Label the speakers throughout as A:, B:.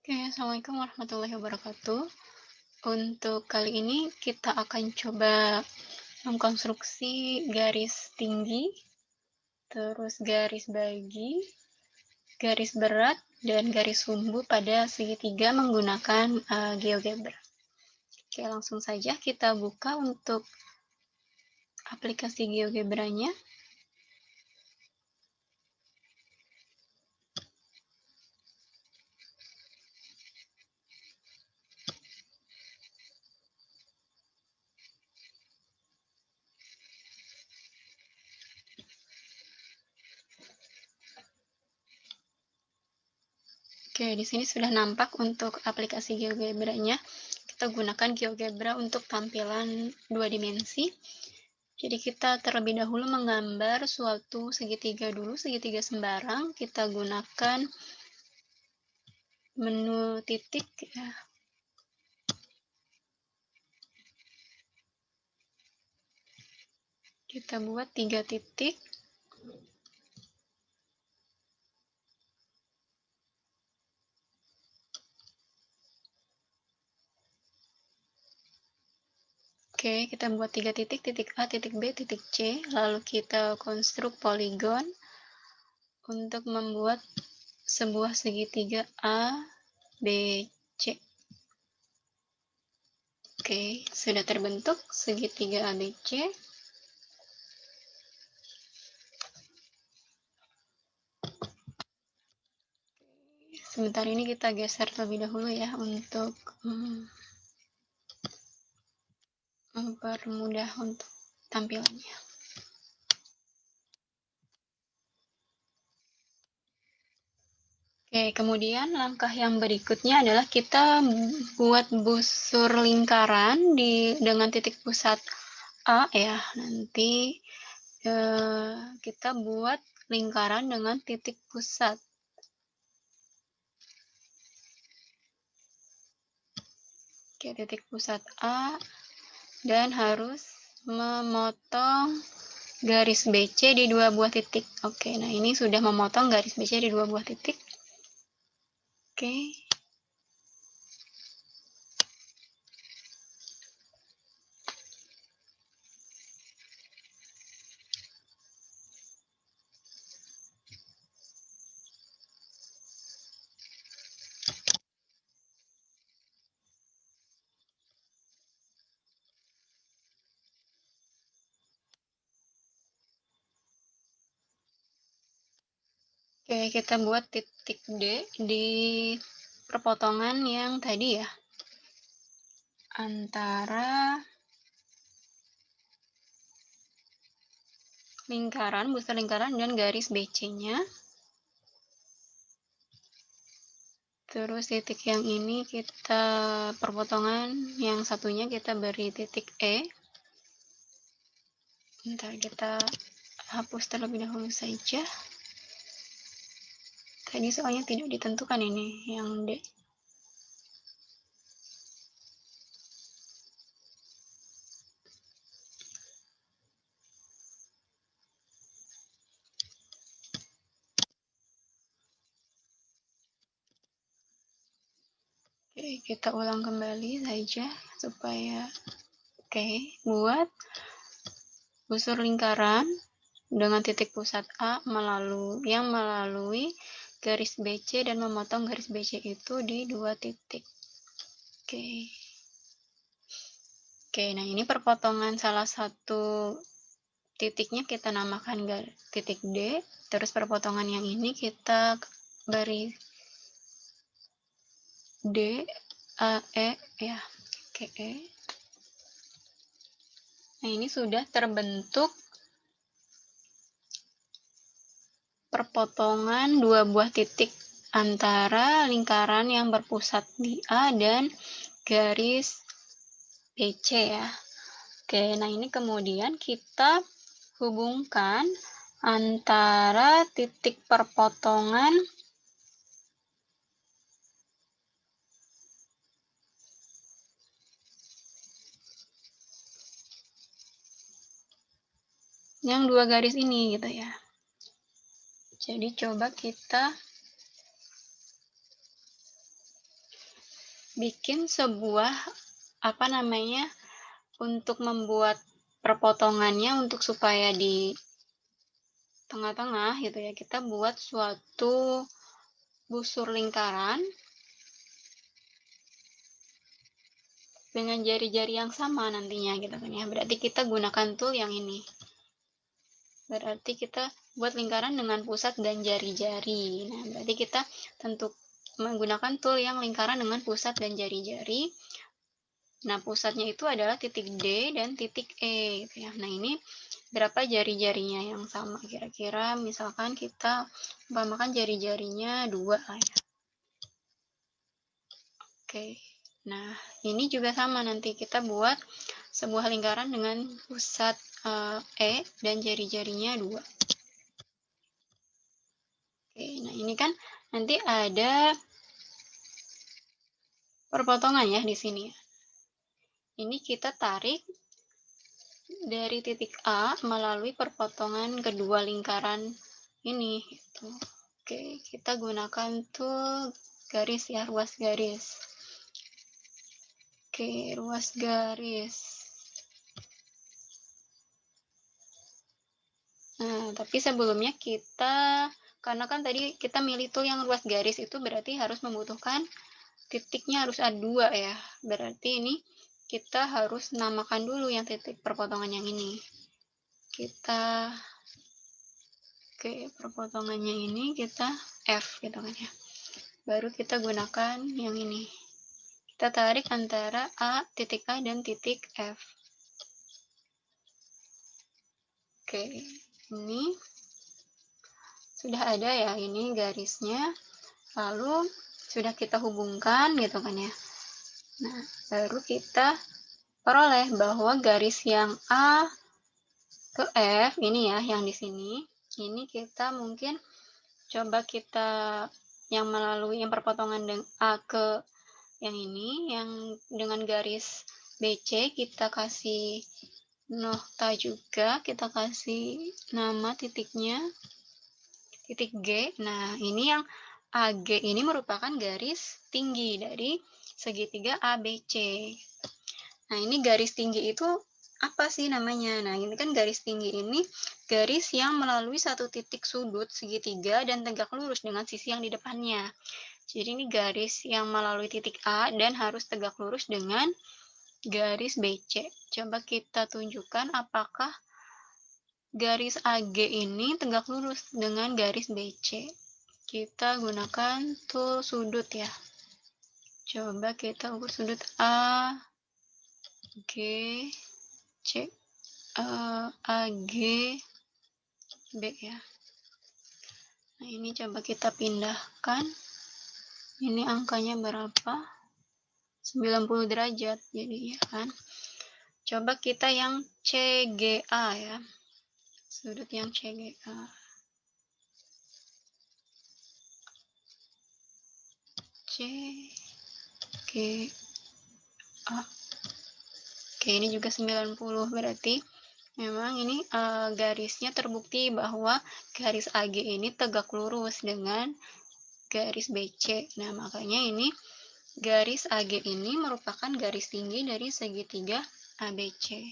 A: Oke, Assalamualaikum warahmatullahi wabarakatuh. Untuk kali ini kita akan coba mengkonstruksi garis tinggi, terus garis bagi, garis berat, dan garis sumbu pada segitiga menggunakan GeoGebra. Oke, langsung saja kita buka untuk aplikasi GeoGebra-nya. Oke, di sini sudah nampak untuk aplikasi GeoGebra-nya. Kita gunakan GeoGebra untuk tampilan 2 dimensi. Jadi kita terlebih dahulu menggambar suatu segitiga dulu, segitiga sembarang. Kita gunakan menu titik ya. Kita buat 3 titik. Oke, kita buat 3 titik, titik A, titik B, titik C. Lalu kita konstruk poligon untuk membuat sebuah segitiga A, B, C. Oke, sudah terbentuk segitiga ABC. Sebentar ini kita geser terlebih dahulu ya untuk mempermudah untuk tampilannya. Oke, kemudian langkah yang berikutnya adalah kita buat busur lingkaran dengan titik pusat A ya. Nanti kita buat lingkaran dengan titik pusat. Oke, titik pusat A dan harus memotong garis BC di 2 buah titik. Oke, nah ini sudah memotong garis BC di 2 buah titik. Oke. Oke, kita buat titik D di perpotongan yang tadi ya. Antara lingkaran, busur lingkaran dan garis BC-nya. Terus titik yang ini kita perpotongan yang satunya kita beri titik E. Bentar, kita hapus terlebih dahulu saja. Tadi soalnya tidak ditentukan ini yang D. Oke, kita ulang kembali saja supaya buat busur lingkaran dengan titik pusat A melalui garis BC dan memotong garis BC itu di 2 titik. Oke, nah ini perpotongan salah satu titiknya kita namakan titik D, terus perpotongan yang ini kita beri D, A, E ya, oke. Nah, ini sudah terbentuk perpotongan 2 buah titik antara lingkaran yang berpusat di A dan garis BC ya. Oke, nah ini kemudian kita hubungkan antara titik perpotongan yang 2 garis ini gitu ya. Jadi coba kita bikin sebuah, untuk membuat perpotongannya untuk supaya di tengah-tengah gitu ya, kita buat suatu busur lingkaran dengan jari-jari yang sama nantinya gitu kan ya. Berarti kita gunakan tool yang ini. Berarti kita buat lingkaran dengan pusat dan jari-jari. Nah, berarti kita tentu menggunakan tool yang lingkaran dengan pusat dan jari-jari. Nah, pusatnya itu adalah titik D dan titik E gitu ya. Nah, ini berapa jari-jarinya yang sama? Kira-kira misalkan kita umpamakan jari-jarinya 2 lah ya. Oke. Nah, ini juga sama, nanti kita buat sebuah lingkaran dengan pusat E dan jari-jarinya 2. Oke, nah ini kan nanti ada perpotongan ya di sini. Ini kita tarik dari titik A melalui perpotongan kedua lingkaran ini gitu. Oke, kita gunakan tool garis ya, ruas garis. Oke, ruas garis. Nah, tapi sebelumnya karena kan tadi kita milih tool yang ruas garis, itu berarti harus membutuhkan titiknya harus ada 2 ya. Berarti ini kita harus namakan dulu yang titik perpotongan yang ini. Perpotongannya ini kita F gitu kan ya. Baru kita gunakan yang ini. Kita tarik antara titik A dan titik F. Oke, ini sudah ada ya, ini garisnya. Lalu sudah kita hubungkan gitu kan ya. Nah, baru kita peroleh bahwa garis yang A ke F ini ya, yang di sini, ini kita mungkin coba kita yang melalui yang perpotongan dengan A ke yang ini, yang dengan garis BC kita kasih nokta juga, kita kasih nama titiknya, titik G. Nah, ini yang AG ini merupakan garis tinggi dari segitiga ABC. Nah, ini garis tinggi itu apa sih namanya? Nah, ini kan garis tinggi ini garis yang melalui satu titik sudut segitiga dan tegak lurus dengan sisi yang di depannya. Jadi ini garis yang melalui titik A dan harus tegak lurus dengan garis BC. Coba kita tunjukkan apakah garis AG ini tegak lurus dengan garis BC. Kita gunakan tool sudut ya. Coba kita ukur sudut A, G, C, A, G, B ya. Nah, ini coba kita pindahkan. Ini angkanya berapa? 90 derajat jadinya kan. Coba kita yang CGA ya. Sudut yang CGA. CGA. Oke, ini juga 90, berarti memang ini garisnya terbukti bahwa garis AG ini tegak lurus dengan garis BC. Nah, makanya ini garis AG ini merupakan garis tinggi dari segitiga ABC.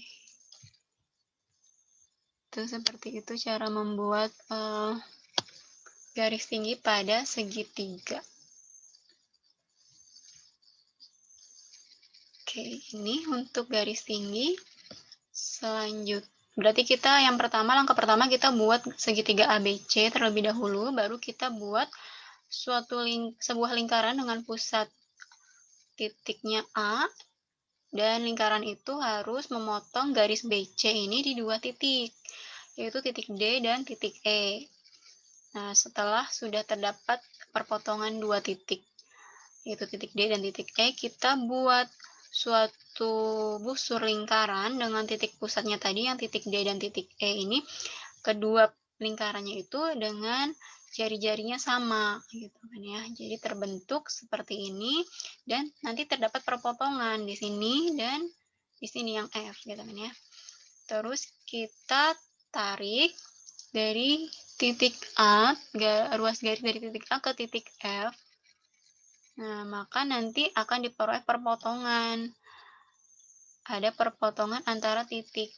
A: Itu seperti itu cara membuat garis tinggi pada segitiga. Oke, ini untuk garis tinggi. Selanjutnya, berarti kita yang pertama, langkah pertama kita buat segitiga ABC terlebih dahulu, baru kita buat sebuah lingkaran dengan pusat titiknya A, dan lingkaran itu harus memotong garis BC ini di 2 titik, yaitu titik D dan titik E. Nah, setelah sudah terdapat perpotongan 2 titik, yaitu titik D dan titik E, kita buat suatu busur lingkaran dengan titik pusatnya tadi yang titik D dan titik E ini, kedua lingkarannya itu dengan jari-jarinya sama gitu kan ya. Jadi terbentuk seperti ini dan nanti terdapat perpotongan di sini dan di sini yang F gitu kan ya. Terus kita tarik dari titik A, ruas garis dari titik A ke titik F. Nah, maka nanti akan diperoleh perpotongan. Ada perpotongan antara titik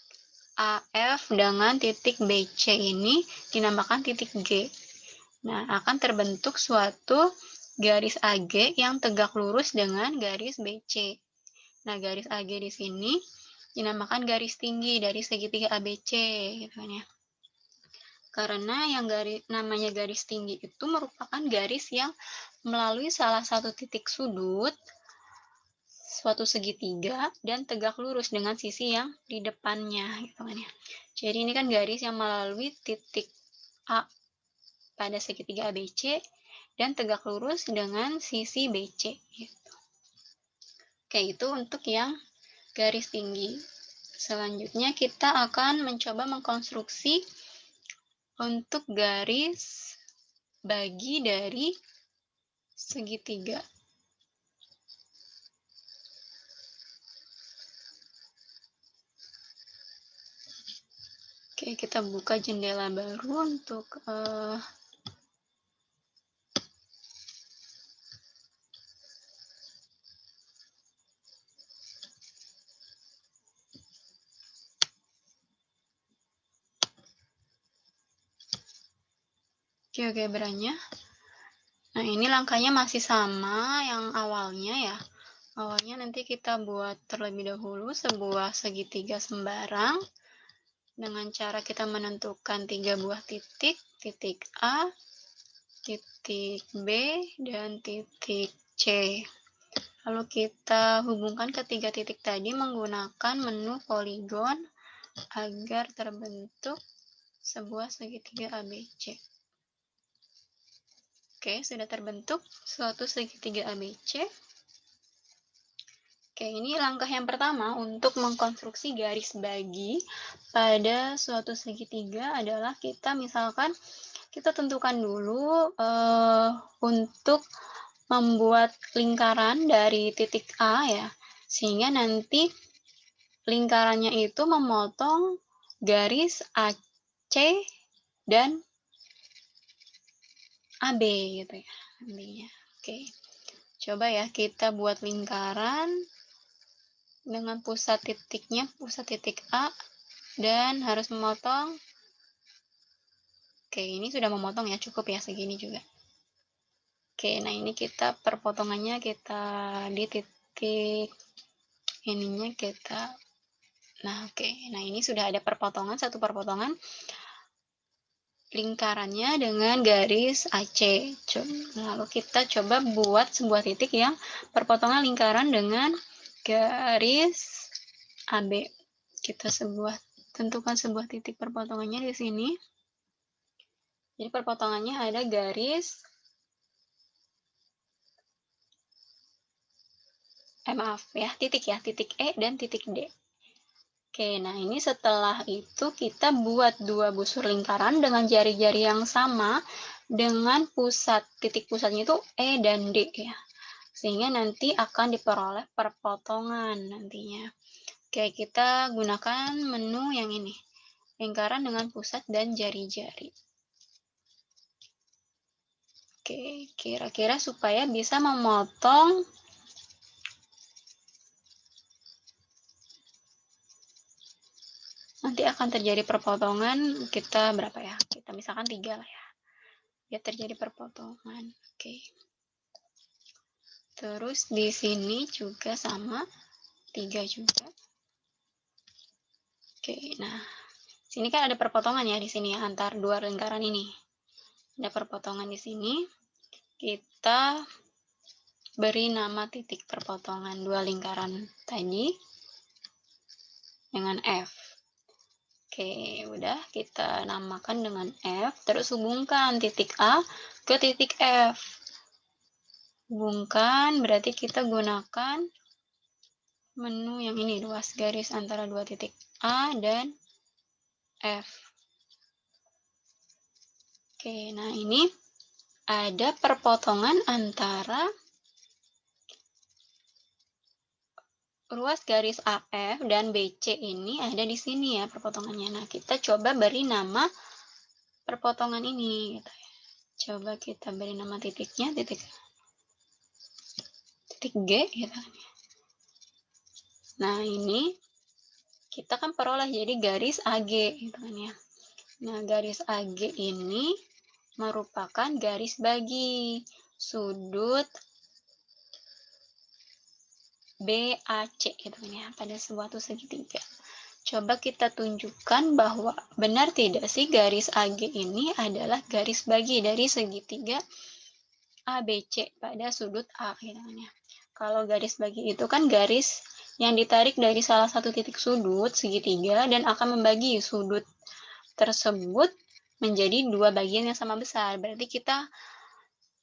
A: AF dengan titik BC ini dinamakan titik G. Nah, akan terbentuk suatu garis AG yang tegak lurus dengan garis BC. Nah, garis AG di sini dinamakan garis tinggi dari segitiga ABC, gitu kan ya. Karena yang namanya garis tinggi itu merupakan garis yang melalui salah satu titik sudut suatu segitiga dan tegak lurus dengan sisi yang di depannya, gitu kan ya. Jadi ini kan garis yang melalui titik A pada segitiga ABC dan tegak lurus dengan sisi BC, gitu. Oke, itu untuk yang garis tinggi. Selanjutnya kita akan mencoba mengkonstruksi untuk garis bagi dari segitiga. Oke, kita buka jendela baru untuk GeoGebra-nya. Nah, ini langkahnya masih sama yang awalnya ya. Awalnya nanti kita buat terlebih dahulu sebuah segitiga sembarang dengan cara kita menentukan 3 buah titik, titik A, titik B, dan titik C. Lalu kita hubungkan ketiga titik tadi menggunakan menu poligon agar terbentuk sebuah segitiga ABC. Oke, sudah terbentuk suatu segitiga ABC. Oke, ini langkah yang pertama untuk mengkonstruksi garis bagi pada suatu segitiga adalah kita misalkan kita tentukan dulu untuk membuat lingkaran dari titik A ya, sehingga nanti lingkarannya itu memotong garis AC dan AB gitu ya, AB-nya. Oke, coba ya kita buat lingkaran dengan pusat titiknya, pusat titik A, dan harus memotong. Oke, ini sudah memotong ya, cukup ya segini juga. Oke, nah ini kita perpotongannya kita di titik ininya kita. Nah, oke. Nah, ini sudah ada perpotongan, satu perpotongan lingkarannya dengan garis AC. Lalu kita coba buat sebuah titik yang perpotongan lingkaran dengan garis AB. Kita tentukan sebuah titik perpotongannya di sini. Jadi perpotongannya ada garis maaf ya, titik E dan titik D. Oke, nah ini setelah itu kita buat dua busur lingkaran dengan jari-jari yang sama dengan titik pusatnya itu E dan D ya. Sehingga nanti akan diperoleh perpotongan nantinya. Oke, kita gunakan menu yang ini. Lingkaran dengan pusat dan jari-jari. Oke, kira-kira supaya bisa memotong nanti akan terjadi perpotongan kita berapa ya? Kita misalkan 3 lah ya. Biar terjadi perpotongan. Oke. Terus di sini juga sama 3 juga. Oke, nah sini kan ada perpotongan ya di sini ya antar dua lingkaran ini. Ada perpotongan di sini. Kita beri nama titik perpotongan dua lingkaran tadi dengan F. Oke, udah kita namakan dengan F, terus hubungkan titik A ke titik F. Hubungkan berarti kita gunakan menu yang ini, luas garis antara dua titik A dan F. Oke, nah ini ada perpotongan antara ruas garis AF dan BC ini ada di sini ya perpotongannya. Nah, kita coba beri nama perpotongan ini. Gitu ya. Coba kita beri nama titiknya, titik titik G gitu kan. Nah, ini kita kan peroleh jadi garis AG gitu kan ya. Nah, garis AG ini merupakan garis bagi sudut BAC gitu kan ya, pada suatu segitiga. Coba kita tunjukkan bahwa benar tidak sih garis AG ini adalah garis bagi dari segitiga ABC pada sudut A gitu kan ya. Kalau garis bagi itu kan garis yang ditarik dari salah satu titik sudut segitiga dan akan membagi sudut tersebut menjadi dua bagian yang sama besar. Berarti kita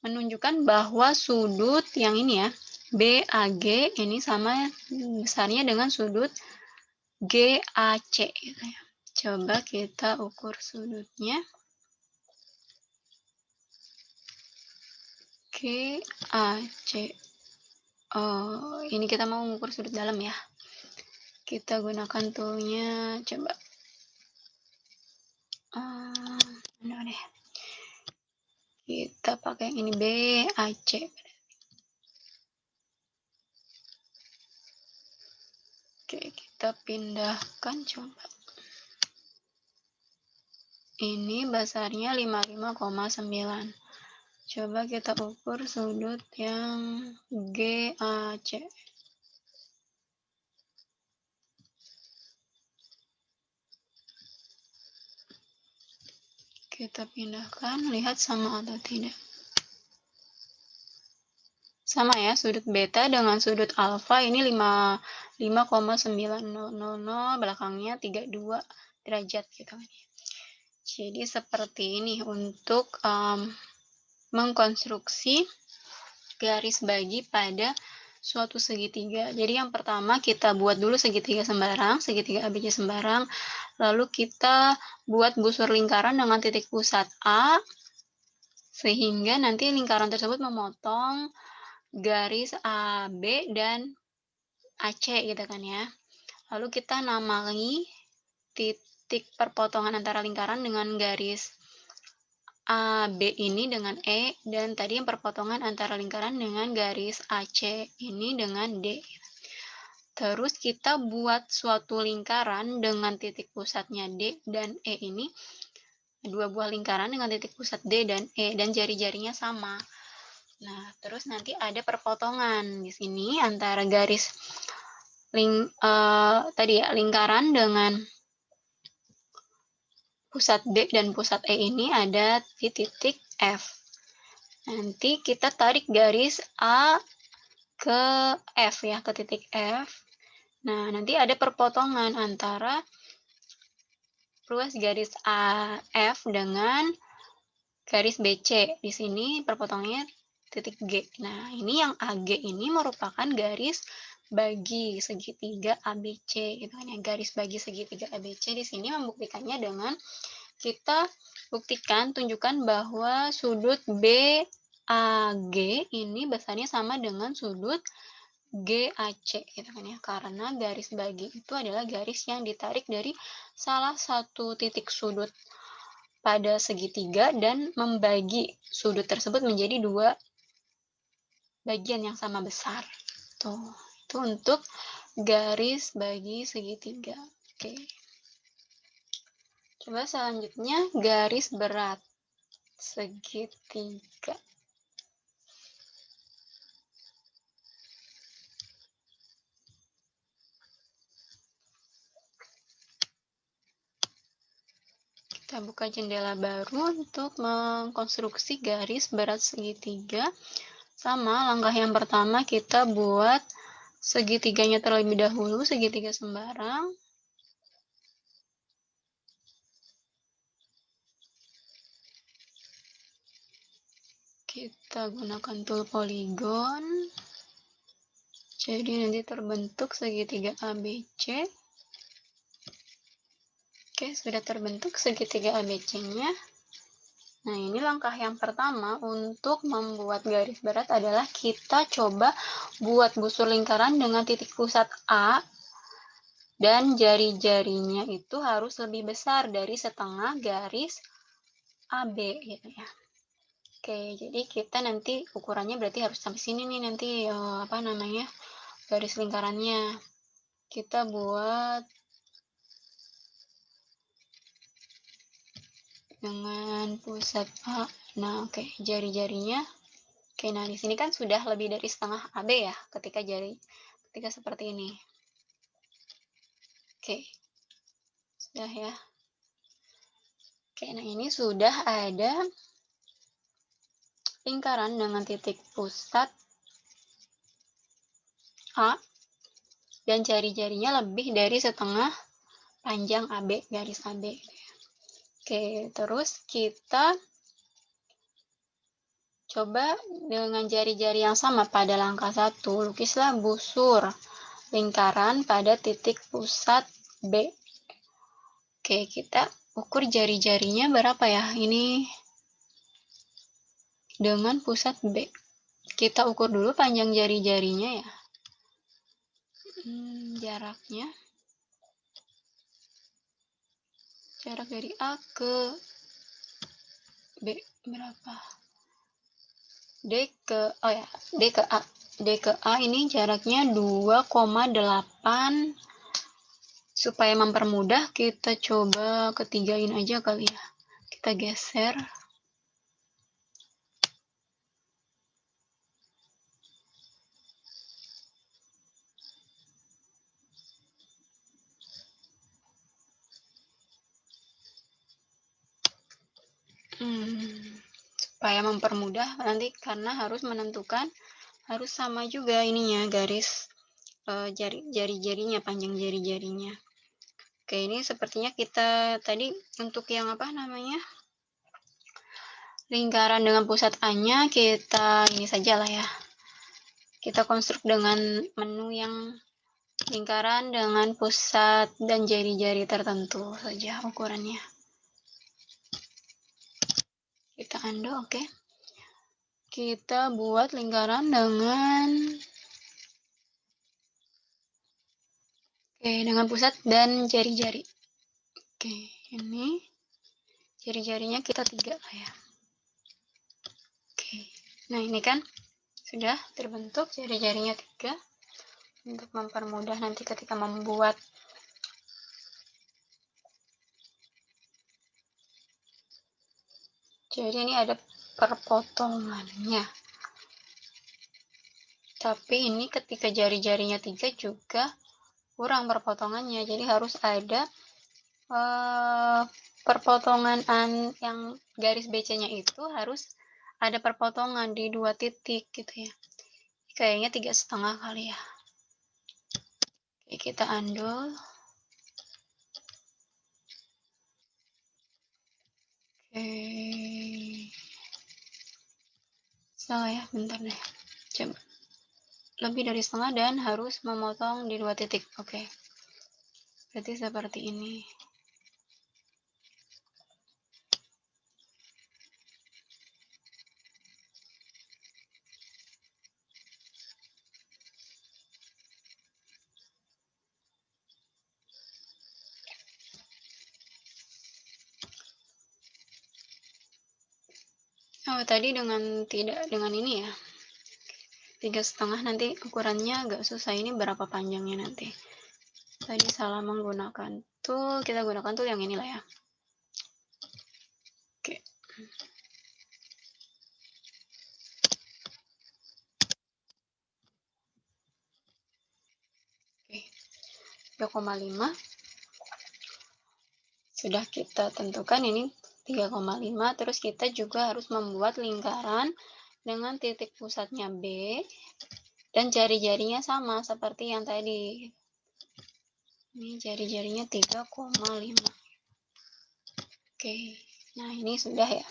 A: menunjukkan bahwa sudut yang ini ya, BAG ini sama besarnya dengan sudut GAC gitu ya. Coba kita ukur sudutnya. GAC. Oh, ini kita mau mengukur sudut dalam ya. Kita gunakan toolnya, coba. Mana deh. Kita pakai yang ini BAC. Oke, kita pindahkan coba. Ini besarnya 55,9. Coba kita ukur sudut yang GAC. Kita pindahkan, lihat sama atau tidak. Sama ya, sudut beta dengan sudut alfa ini 5,9000, belakangnya 32 derajat gitu kan. Jadi seperti ini untuk mengkonstruksi garis bagi pada suatu segitiga. Jadi yang pertama kita buat dulu segitiga sembarang, segitiga ABC sembarang, lalu kita buat busur lingkaran dengan titik pusat A, sehingga nanti lingkaran tersebut memotong garis AB dan AC gitu kan ya. Lalu kita namai titik perpotongan antara lingkaran dengan garis AB ini dengan E, dan tadi yang perpotongan antara lingkaran dengan garis AC ini dengan D. Terus kita buat suatu lingkaran dengan titik pusatnya D dan E ini, dua buah lingkaran dengan titik pusat D dan E, dan jari-jarinya sama. Nah, terus nanti ada perpotongan di sini antara garis lingkaran dengan pusat D dan pusat E ini ada di titik F. Nanti kita tarik garis A ke F ya, ke titik F. Nah, nanti ada perpotongan antara ruas garis AF dengan garis BC. Di sini perpotongnya titik G. Nah, ini yang AG ini merupakan garis bagi segitiga ABC gitu kan ya. Garis bagi segitiga ABC di sini membuktikannya dengan kita buktikan, tunjukkan bahwa sudut BAG ini besarnya sama dengan sudut GAC gitu kan ya. Karena garis bagi itu adalah garis yang ditarik dari salah satu titik sudut pada segitiga dan membagi sudut tersebut menjadi dua bagian yang sama besar. Tuh, itu untuk garis bagi segitiga. Oke. Coba selanjutnya garis berat segitiga. Kita buka jendela baru untuk mengkonstruksi garis berat segitiga. Sama, langkah yang pertama kita buat segitiganya terlebih dahulu, segitiga sembarang. Kita gunakan tool poligon. Jadi nanti terbentuk segitiga ABC. Oke, sudah terbentuk segitiga ABC-nya. Nah, ini langkah yang pertama untuk membuat garis berat adalah kita coba buat busur lingkaran dengan titik pusat A, dan jari-jarinya itu harus lebih besar dari setengah garis AB gitu ya. Oke, jadi kita nanti ukurannya berarti harus sampai sini nih nanti, apa namanya, garis lingkarannya. Kita buat dengan pusat A. Nah, oke, jari-jarinya. Oke, nah di sini kan sudah lebih dari setengah AB ya, ketika seperti ini. Oke, sudah ya. Oke, nah ini sudah ada lingkaran dengan titik pusat A dan jari-jarinya lebih dari setengah panjang AB, garis AB. Oke, terus kita coba dengan jari-jari yang sama pada langkah 1, lukislah busur lingkaran pada titik pusat B. Oke, kita ukur jari-jarinya berapa ya? Ini dengan pusat B. Kita ukur dulu panjang jari-jarinya ya. Jaraknya. Jarak dari A ke B berapa? D ke A. D ke A ini jaraknya 2,8. Supaya mempermudah, kita coba ketigain aja kali ya. Kita geser. Supaya mempermudah nanti karena harus menentukan harus sama juga ininya garis jari-jarinya, panjang jari-jarinya. Oke, ini sepertinya kita tadi untuk yang apa namanya, lingkaran dengan pusat A-nya kita ini saja lah ya. Kita konstruk dengan menu yang lingkaran dengan pusat dan jari-jari tertentu saja ukurannya. Kita undo, oke. Kita buat lingkaran dengan pusat dan jari-jari. Oke, ini jari-jarinya kita 3 lah ya. Oke, nah ini kan sudah terbentuk jari-jarinya 3 untuk mempermudah nanti ketika membuat. Jadi ini ada perpotongannya. Tapi ini ketika jari-jarinya 3 juga kurang perpotongannya. Jadi harus ada perpotongan yang garis BC-nya itu harus ada perpotongan di 2 titik gitu ya. Kayaknya 3,5 kali ya. Oke, kita undo. Oke. Salah ya, bentar deh. Coba. Lebih dari setengah dan harus memotong di 2 titik. Oke. Berarti seperti ini. Oh, tadi tidak dengan ini ya. 3,5 nanti ukurannya agak susah. Ini berapa panjangnya nanti. Tadi salah menggunakan tool. Kita gunakan tool yang inilah ya. Oke. Oke. 3,5 sudah kita tentukan ini 3,5. Terus kita juga harus membuat lingkaran dengan titik pusatnya B dan jari-jarinya sama seperti yang tadi. Ini jari-jarinya 3,5. Oke, nah ini sudah ya,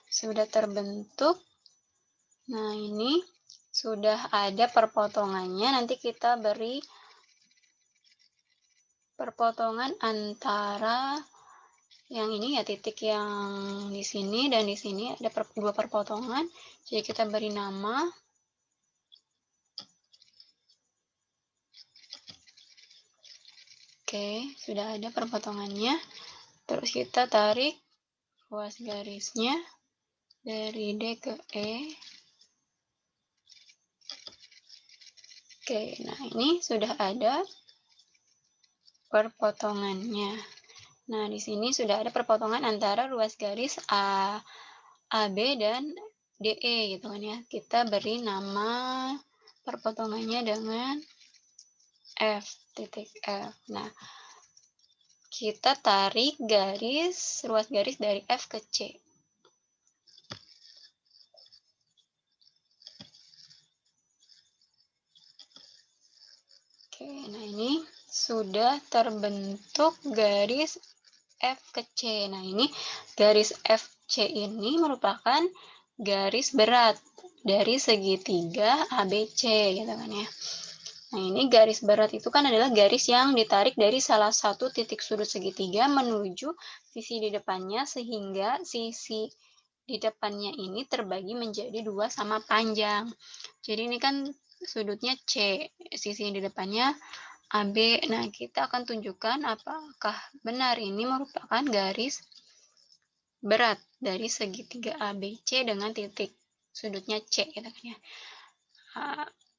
A: sudah terbentuk. Nah ini sudah ada perpotongannya. Nanti kita beri perpotongan antara yang ini ya, titik yang di sini dan di sini ada 2 perpotongan. Jadi kita beri nama. Oke, sudah ada perpotongannya. Terus kita tarik ruas garisnya. dari D ke E. Oke, nah ini sudah ada perpotongannya. Nah, di sini sudah ada perpotongan antara ruas garis AB dan DE gitu kan ya. Kita beri nama perpotongannya dengan F, titik F. Nah, kita tarik ruas garis dari F ke C. Oke, nah ini sudah terbentuk garis F ke C. Nah, ini garis FC ini merupakan garis berat dari segitiga ABC gitu kan ya. Nah, ini garis berat itu kan adalah garis yang ditarik dari salah satu titik sudut segitiga menuju sisi di depannya sehingga sisi di depannya ini terbagi menjadi dua sama panjang. Jadi ini kan sudutnya C, sisi di depannya AB. Nah, kita akan tunjukkan apakah benar ini merupakan garis berat dari segitiga ABC dengan titik sudutnya C gitu kan ya.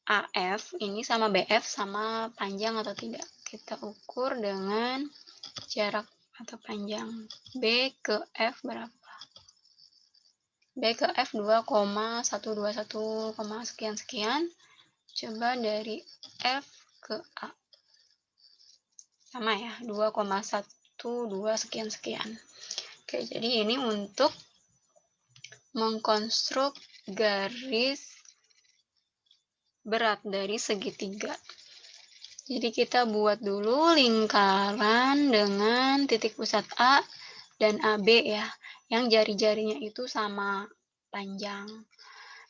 A: AF ini sama BF sama panjang atau tidak. Kita ukur dengan jarak atau panjang. B ke F berapa? B ke F 2,121, sekian-sekian. Coba dari F ke A. Sama ya, 2,12 sekian-sekian. Oke, jadi ini untuk mengkonstruk garis berat dari segitiga. Jadi kita buat dulu lingkaran dengan titik pusat A dan AB ya, yang jari-jarinya itu sama panjang.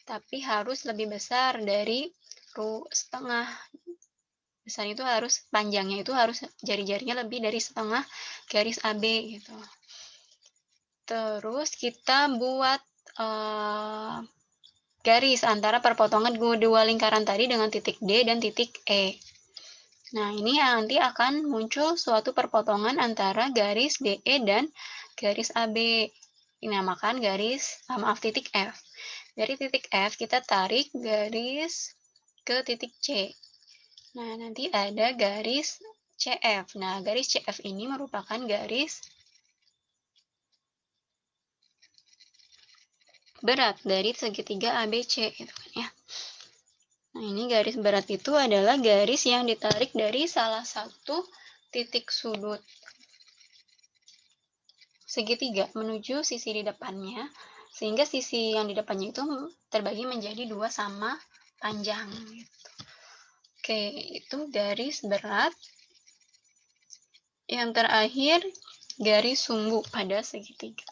A: Tapi harus lebih besar dari setengah. Besar itu harus, panjangnya itu harus jari-jarinya lebih dari setengah garis AB gitu. Terus kita buat garis antara perpotongan dua lingkaran tadi dengan titik D dan titik E. Nah, ini nanti akan muncul suatu perpotongan antara garis DE dan garis AB. Dinamakan titik F. Dari titik F kita tarik garis ke titik C. Nah, nanti ada garis CF. Nah, garis CF ini merupakan garis berat dari segitiga ABC gitu kan ya. Nah, ini garis berat itu adalah garis yang ditarik dari salah satu titik sudut segitiga menuju sisi di depannya, sehingga sisi yang di depannya itu terbagi menjadi dua sama panjang gitu. Oke, itu garis berat. Yang terakhir, garis sumbu pada segitiga.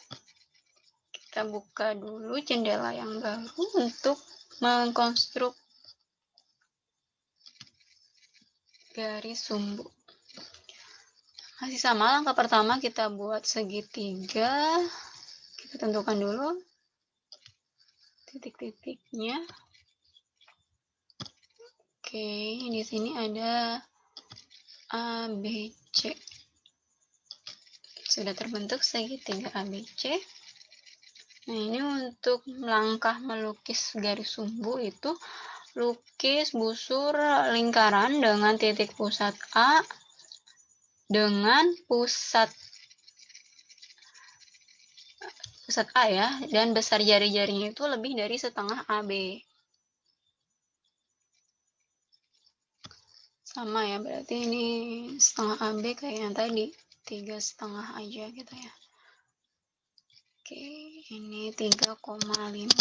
A: Kita buka dulu jendela yang baru untuk mengkonstruk garis sumbu. Masih sama, langkah pertama kita buat segitiga. Kita tentukan dulu titik-titiknya. Oke, di sini ada A, B, C. Sudah terbentuk segitiga ABC. Nah, ini untuk langkah melukis garis sumbu itu lukis busur lingkaran dengan titik pusat A dengan pusat A ya, dan besar jari-jarinya itu lebih dari setengah AB. Sama ya, berarti ini setengah AB kayak yang tadi, 3,5 aja gitu ya. Oke, ini 3,5.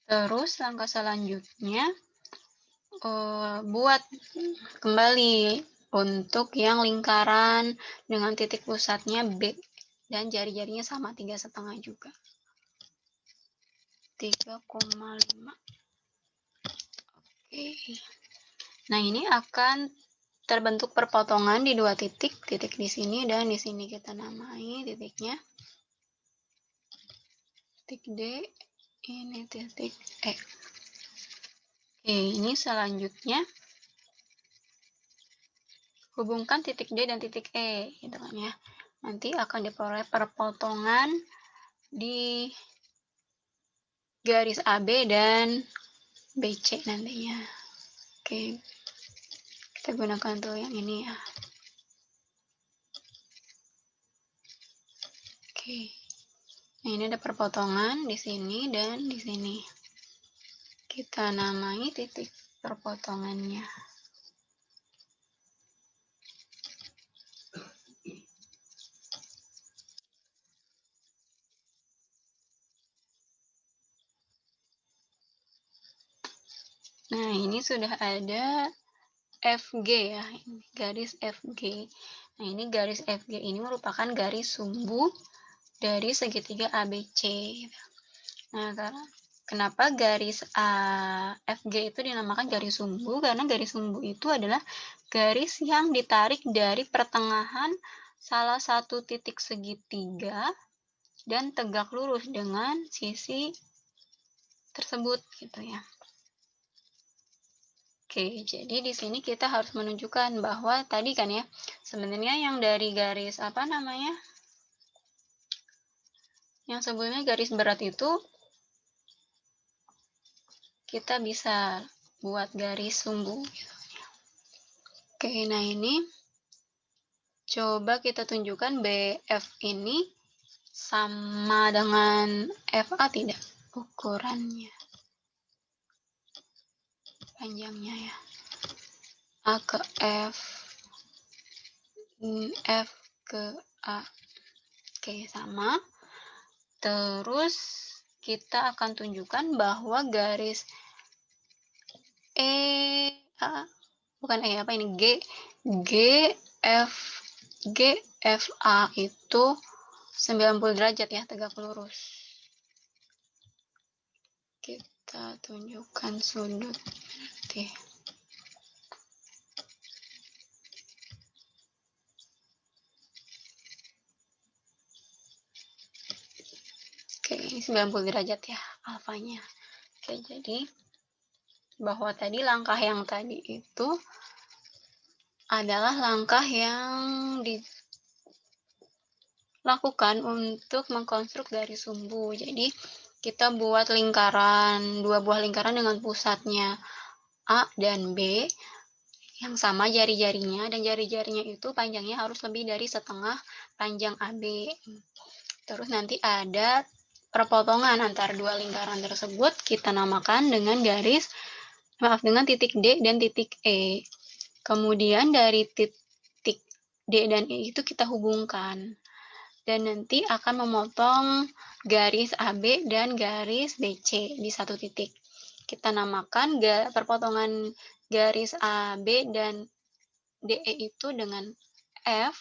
A: Terus langkah selanjutnya buat kembali untuk yang lingkaran dengan titik pusatnya B dan jari-jarinya sama 3,5 juga. 3,5. Oke. Nah, ini akan terbentuk perpotongan di dua titik di sini dan di sini kita namai titiknya titik D, ini titik E. Oke, ini selanjutnya hubungkan titik D dan titik E gitu kan ya. nanti akan diperoleh perpotongan di garis AB dan BC nantinya. Oke, kita gunakan tuh yang ini ya. Oke, nah ini ada perpotongan di sini dan di sini. Kita namai titik perpotongannya. Nah, ini sudah ada FG ya, ini garis FG. Nah, ini garis FG ini merupakan garis sumbu dari segitiga ABC. Nah, kenapa garis FG itu dinamakan garis sumbu? Karena garis sumbu itu adalah garis yang ditarik dari pertengahan salah satu titik segitiga dan tegak lurus dengan sisi tersebut gitu ya. Oke, jadi di sini kita harus menunjukkan bahwa tadi kan ya, sebenarnya yang dari garis apa namanya? Yang sebelumnya garis berat itu kita bisa buat garis sumbu. Oke, nah ini coba kita tunjukkan BF ini sama dengan FA tidak ukurannya, panjangnya ya. A ke F, F ke A. Oke, sama. Terus kita akan tunjukkan bahwa garis bukan apa ini, GFA itu 90 derajat ya, tegak lurus. Kita tunjukkan sudut berarti. Oke, ini 90 derajat ya alfanya. Oke, jadi bahwa tadi langkah yang tadi itu adalah langkah yang dilakukan untuk mengkonstruk garis sumbu. Jadi kita buat lingkaran, 2 buah lingkaran dengan pusatnya A dan B yang sama jari-jarinya, dan jari-jarinya itu panjangnya harus lebih dari setengah panjang AB. Terus nanti ada perpotongan antara 2 lingkaran tersebut, kita namakan dengan dengan titik D dan titik E. Kemudian dari titik D dan E itu kita hubungkan. Dan nanti akan memotong garis AB dan garis BC di satu titik. Kita namakan perpotongan garis AB dan DE itu dengan F,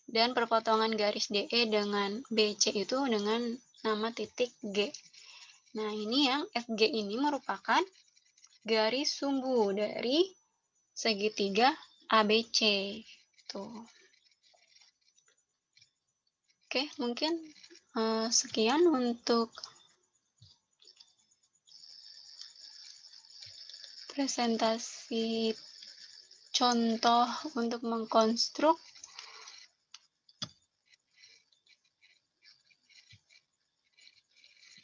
A: dan perpotongan garis DE dengan BC itu dengan nama titik G. Nah, ini yang FG ini merupakan garis sumbu dari segitiga ABC. Tuh. Oke, mungkin sekian untuk presentasi contoh untuk mengkonstruk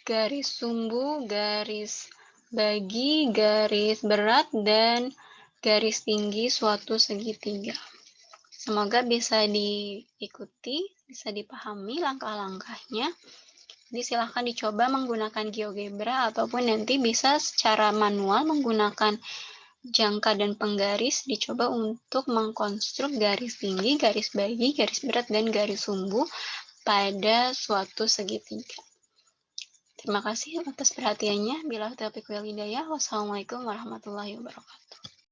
A: garis sumbu, garis bagi, garis berat, dan garis tinggi suatu segitiga. Semoga bisa diikuti, bisa dipahami langkah-langkahnya. Jadi silahkan dicoba menggunakan GeoGebra ataupun nanti bisa secara manual menggunakan jangka dan penggaris, dicoba untuk mengkonstruk garis tinggi, garis bagi, garis berat, dan garis sumbu pada suatu segitiga. Terima kasih atas perhatiannya. Bila taufiq wal hidayah. Wassalamualaikum warahmatullahi wabarakatuh.